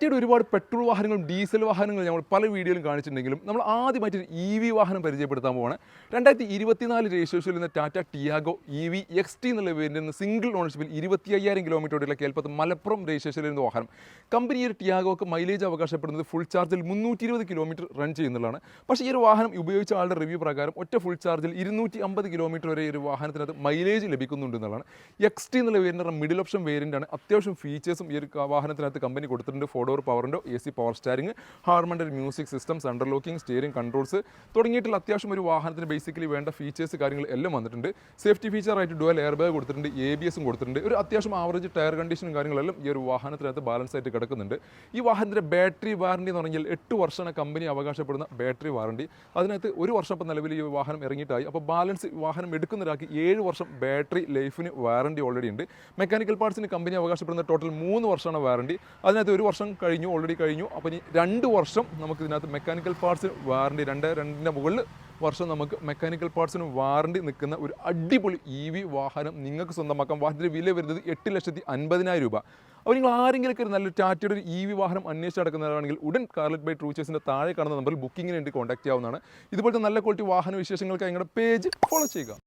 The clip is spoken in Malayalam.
ടാറ്റയുടെ ഒരുപാട് പെട്രോൾ വാഹനങ്ങളും ഡീസൽ വാഹനങ്ങളും നമ്മൾ പല വീഡിയോയിലും കാണിച്ചിട്ടുണ്ടെങ്കിലും നമ്മൾ ആദ്യമായിട്ട് EV വാഹനം പരിചയപ്പെടുത്താൻ പോവാണ്. 2024 രജിസ്ട്രേഷനിൽ നിന്ന് ടാറ്റ ടിയാഗോ EV XT എന്നുള്ള വേരിയന്റ് സിംഗിൾ ഓണർഷിപ്പിൽ 25,000 കിലോമീറ്റർ കേൾപ്പത്ത് മലപ്പുറം രജിസ്ട്രേഷനിൽ നിന്ന് വാഹനം. കമ്പനി ഒരു ടിയാഗോക്ക് മൈലേജ് അവകാശപ്പെടുന്നത് ഫുൾ ചാർജിൽ 320 കിലോമീറ്റർ റൺ ചെയ്യുന്നതാണ്. പക്ഷേ ഈ ഒരു വാഹനം ഉപയോഗിച്ച ആളുടെ റിവ്യൂ പ്രകാരം ഒറ്റ ഫുൾ ചാർജിൽ 250 കിലോമീറ്റർ വരെ ഒരു വാഹനത്തിനകത്ത് മൈലേജ് ലഭിക്കുന്നുണ്ട് എന്നുള്ളതാണ്. XT എന്നുള്ള വേരിയന്റ് മിഡിൽ ഓപ്ഷൻ വേരിയന്റ് ആണ്. അത്യാവശ്യം ഫീച്ചേഴ്സും ഈ ഒരു വാഹനത്തിനകത്ത് കമ്പനി കൊടുത്തിട്ടുണ്ട്. 4 power window, AC power steering, ഹാർമണ്ടർ music system, central locking, steering controls തുടങ്ങിയിട്ടുള്ള അത്യാവശ്യം ഒരു വാഹനത്തിന് ബേസിക്കലി വേണ്ട ഫീച്ചേഴ്സ് കാര്യങ്ങൾ എല്ലാം വന്നിട്ടുണ്ട്. സേഫ്റ്റി ഫീച്ചറായിട്ട് ഡുവൽ എയർ ബാഗ് കൊടുത്തിട്ടുണ്ട്, ABS കൊടുത്തിട്ടുണ്ട്. ഒരു അത്യാവശ്യം ആവറേജ് ടയർ കണ്ടീഷനും കാര്യങ്ങളെല്ലാം ഈ ഒരു വാഹനത്തിനകത്ത് ബാലൻസ് ആയിട്ട് കിടക്കുന്നുണ്ട്. ഈ വാഹനത്തിൻ്റെ ബാറ്ററി വാറണ്ടി എന്ന് പറഞ്ഞാൽ 8 വർഷമാണ് കമ്പനി അവകാശപ്പെടുന്ന ബാറ്ററി വാറണ്ടി. അതിനകത്ത് 1 വർഷം ഇപ്പോൾ നിലവിൽ ഈ വാഹനം ഇറങ്ങിയിട്ടായി. അപ്പോൾ ബാലൻസ് വാഹനം എടുക്കുന്ന ഒരാൾക്ക് 7 വർഷം ബാറ്ററി ലൈഫിന് വാറണ്ടി ഓൾറെഡി ഉണ്ട്. മെക്കാനിക്കൽ പാർട്സിന് കമ്പനി അവകാശപ്പെടുന്ന ടോട്ടൽ 3 വർഷമാണ് വാറണ്ടി. അതിനകത്ത് 1 വർഷം ഓൾറെഡി കഴിഞ്ഞു. അപ്പോൾ ഇനി 2 വർഷം നമുക്ക് ഇതിനകത്ത് മെക്കാനിക്കൽ പാർട്സിന് വാറണ്ടി, 2-2ൻ്റെ മുകളിൽ വർഷം നമുക്ക് മെക്കാനിക്കൽ പാർട്സിന് വാറണ്ടി നിൽക്കുന്ന ഒരു അടിപൊളി EV വാഹനം നിങ്ങൾക്ക് സ്വന്തമാക്കാം. വാഹനത്തിൻ്റെ വില വരുന്നത് 8,50,000 രൂപ. അപ്പോൾ നിങ്ങൾ ആരെങ്കിലുമൊക്കെ ഒരു നല്ലൊരു ടാറ്റയുടെ ഒരു EV വാഹനം അന്വേഷിച്ച് നടക്കുന്നതാണെങ്കിൽ ഉടൻ കാർലെറ്റ് ബൈ ട്രൂച്ചേഴ്സിൻ്റെ താഴെ കാണുന്ന നമ്പറിൽ ബുക്കിങ്ങിന് വേണ്ടി കോൺടാക്ട് ചെയ്യാവുന്നതാണ്. ഇതുപോലത്തെ നല്ല ക്വാളിറ്റി വാഹന വിശേഷങ്ങൾക്ക് ഞങ്ങളുടെ പേജ് ഫോളോ ചെയ്യുക.